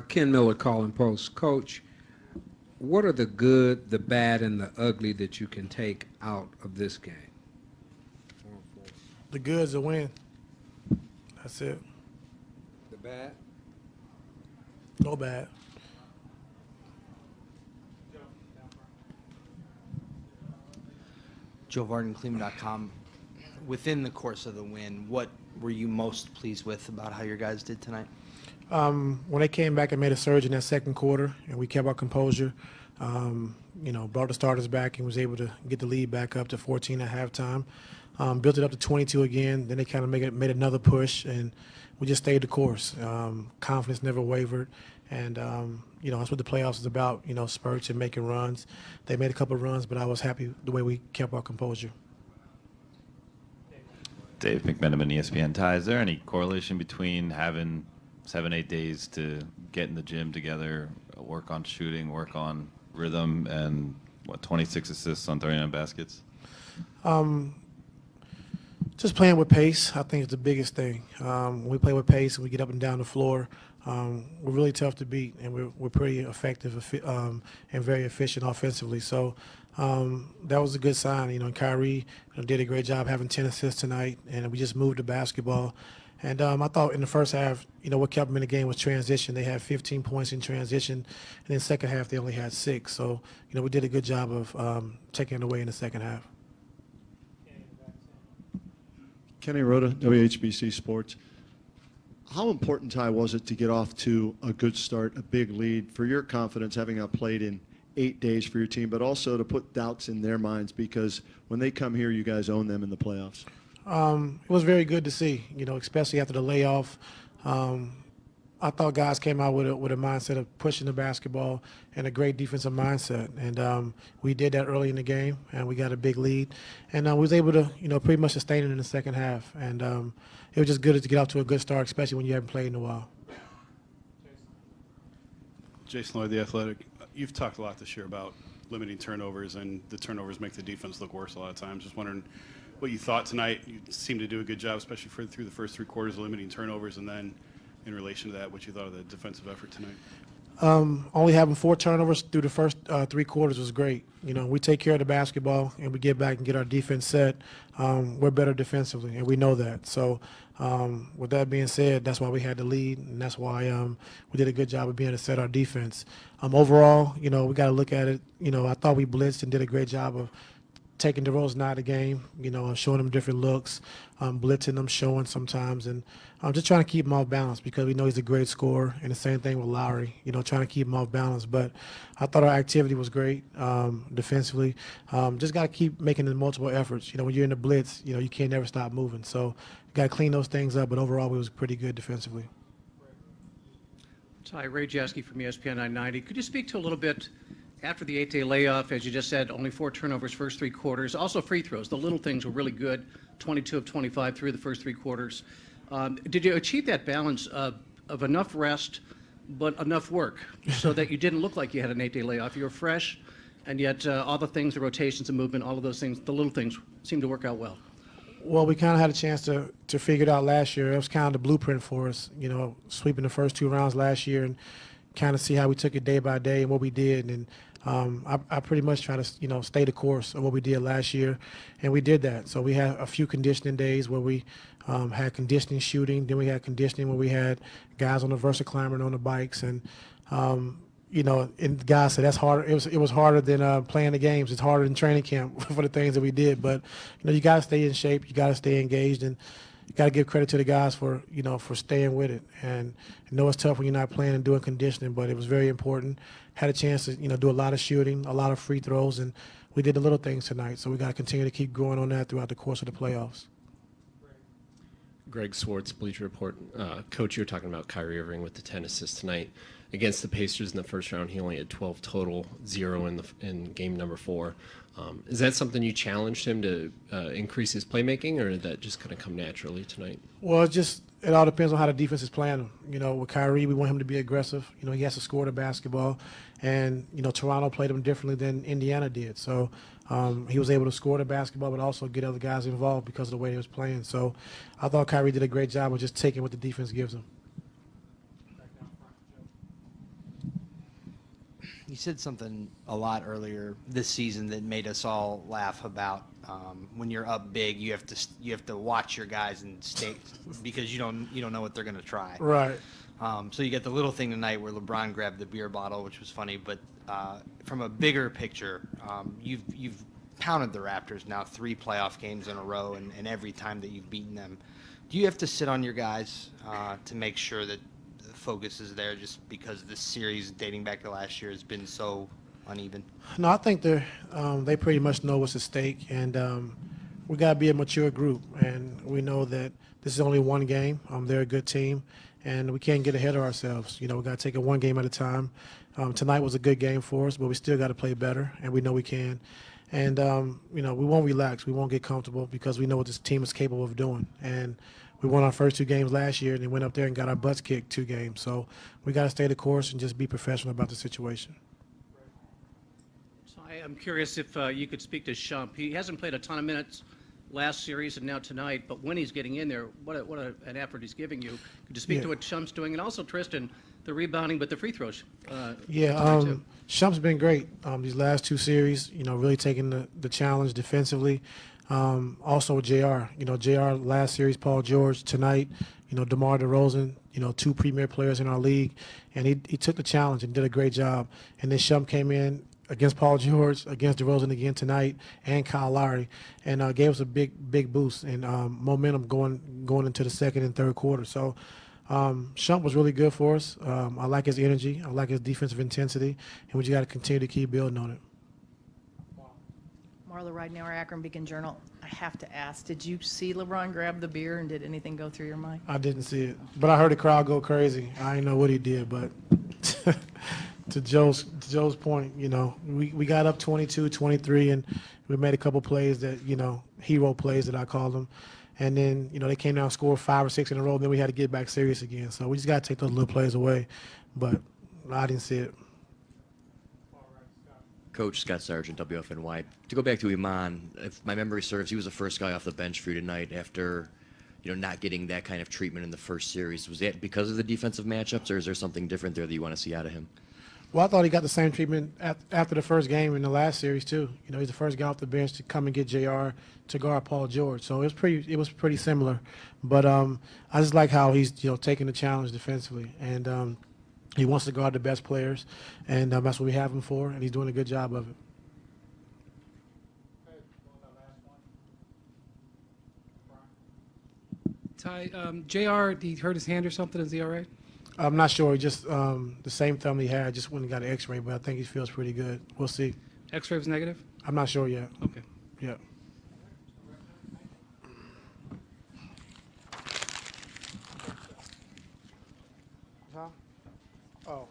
Ken Miller calling Post. Coach, what are the good, the bad, and the ugly that you can take out of this game? The good's a win. That's it. The bad? No bad. Joe Varden, Cleveland.com. Within the course of the win, what were you most pleased with about how your guys did tonight? When they came back and made a surge in that second quarter, and we kept our composure, brought the starters back and was able to get the lead back up to 14 at halftime. Built it up to 22 again. Then they kind of made another push, and we just stayed the course. Confidence never wavered, and that's what the playoffs is about. Spurts and making runs. They made a couple of runs, but I was happy the way we kept our composure. Dave McMenamin, ESPN Tie. Is there any correlation between having 7-8 days to get in the gym together, work on shooting, work on rhythm, and 26 assists on 39 baskets? Just playing with pace, I think, is the biggest thing. When we play with pace and we get up and down the floor, we're really tough to beat, and we're pretty effective and very efficient offensively. So that was a good sign. And Kyrie did a great job having 10 assists tonight, and we just moved the basketball. And I thought in the first half, what kept them in the game was transition. They had 15 points in transition, and in the second half they only had 6. So, we did a good job of taking it away in the second half. Kenny Rhoda, WHBC Sports. How important, Ty, was it to get off to a good start, a big lead, for your confidence, having not played in 8 days for your team, but also to put doubts in their minds because when they come here, you guys own them in the playoffs? It was very good to see, especially after the layoff. I thought guys came out with a mindset of pushing the basketball and a great defensive mindset. And we did that early in the game, and we got a big lead. And we was able to, pretty much sustain it in the second half. And it was just good to get off to a good start, especially when you haven't played in a while. Jason Lloyd, The Athletic. You've talked a lot this year about limiting turnovers, and the turnovers make the defense look worse a lot of times. Just wondering what you thought tonight. You seemed to do a good job, especially through the first 3 quarters, of limiting turnovers, and then in relation to that, what you thought of the defensive effort tonight? Only having 4 turnovers through the first 3 quarters was great. We take care of the basketball and we get back and get our defense set. We're better defensively, and we know that. So with that being said, that's why we had the lead, and that's why we did a good job of being able to set our defense. Overall, we got to look at it. I thought we blitzed and did a great job of taking DeRozan out of the game, showing him different looks, blitzing them, showing sometimes, and just trying to keep him off balance because we know he's a great scorer, and the same thing with Lowry, trying to keep him off balance. But I thought our activity was great defensively. Just got to keep making the multiple efforts. When you're in the blitz, you can't never stop moving. So you got to clean those things up, but overall we was pretty good defensively. Hi, Ray Jasky from ESPN 990. Could you speak to a little bit after the 8-day layoff, as you just said, only 4 turnovers first 3 quarters. Also free throws. The little things were really good, 22 of 25 through the first 3 quarters. Did you achieve that balance of enough rest but enough work so that you didn't look like you had an 8-day layoff? You were fresh, and yet all the things, the rotations, the movement, all of those things, the little things seemed to work out well. Well, we kind of had a chance to figure it out last year. It was kind of the blueprint for us, sweeping the first 2 rounds last year and kind of see how we took it day by day and what we did. And I pretty much try to, stay the course of what we did last year, and we did that. So we had a few conditioning days where we had conditioning shooting. Then we had conditioning where we had guys on the Versa climbing on the bikes, and and the guys said that's harder. It was harder than playing the games. It's harder than training camp for the things that we did. But you got to stay in shape. You got to stay engaged, and you got to give credit to the guys for for staying with it. And I know it's tough when you're not playing and doing conditioning, but it was very important. Had a chance to do a lot of shooting, a lot of free throws, and we did the little things tonight. So we got to continue to keep growing on that throughout the course of the playoffs. Greg Swartz, Bleacher Report. Coach, you were talking about Kyrie Irving with the 10 assists tonight. Against the Pacers in the first round, he only had 12 total, 0 in game number 4. Is that something you challenged him to increase his playmaking, or did that just kind of come naturally tonight? Well, it all depends on how the defense is playing him. With Kyrie, we want him to be aggressive. He has to score the basketball, and Toronto played him differently than Indiana did. So he was able to score the basketball, but also get other guys involved because of the way he was playing. So I thought Kyrie did a great job of just taking what the defense gives him. You said something a lot earlier this season that made us all laugh about when you're up big, you have to watch your guys and stay because you don't know what they're going to try. Right. So you get the little thing tonight where LeBron grabbed the beer bottle, which was funny. But from a bigger picture, you've pounded the Raptors now 3 playoff games in a row, and every time that you've beaten them, do you have to sit on your guys to make sure that the focus is there, just because this series dating back to last year has been so uneven? No, I think they pretty much know what's at stake, and we got to be a mature group, and we know that this is only one game. They're a good team, and we can't get ahead of ourselves. We got to take it one game at a time. Tonight was a good game for us, but we still got to play better, and we know we can. And we won't relax. We won't get comfortable because we know what this team is capable of doing. And we won our first 2 games last year, and then went up there and got our butts kicked 2 games. So we got to stay the course and just be professional about the situation. So I'm curious if you could speak to Shump. He hasn't played a ton of minutes last series and now tonight, but when he's getting in there, what an effort he's giving you. Could you speak to what Shump's doing? And also, Tristan, the rebounding, but the free throws. Shump's been great these last 2 series, really taking the challenge defensively. Also JR, JR last series, Paul George tonight, DeMar DeRozan, 2 premier players in our league, and he took the challenge and did a great job. And then Shump came in against Paul George, against DeRozan again tonight, and Kyle Lowry, and gave us a big boost and momentum going into the second and third quarter. So Shump was really good for us. I like his energy. I like his defensive intensity, and we just got to continue to keep building on it. Marla Ridenour, Akron Beacon Journal. I have to ask, did you see LeBron grab the beer, and did anything go through your mind? I didn't see it, but I heard the crowd go crazy. I didn't know what he did, but to Joe's point, we got up 22-23, and we made a couple plays that, hero plays that I call them. And then, they came down and scored 5 or 6 in a row, and then we had to get back serious again. So we just got to take those little plays away, but I didn't see it. Coach Scott Sargent, WFNY. To go back to Iman, if my memory serves, he was the first guy off the bench for you tonight after, not getting that kind of treatment in the first series. Was that because of the defensive matchups, or is there something different there that you want to see out of him? Well, I thought he got the same treatment after the first game in the last series too. He's the first guy off the bench to come and get JR to guard Paul George. So it was pretty similar. But I just like how he's taking the challenge defensively, and he wants to guard the best players, and that's what we have him for, and he's doing a good job of it. Ty, JR, he hurt his hand or something. Is he all right? I'm not sure. He just the same thumb he had. Just went and got an X-ray, but I think he feels pretty good. We'll see. X-ray was negative? I'm not sure yet. Okay. Yeah. Huh? Oh.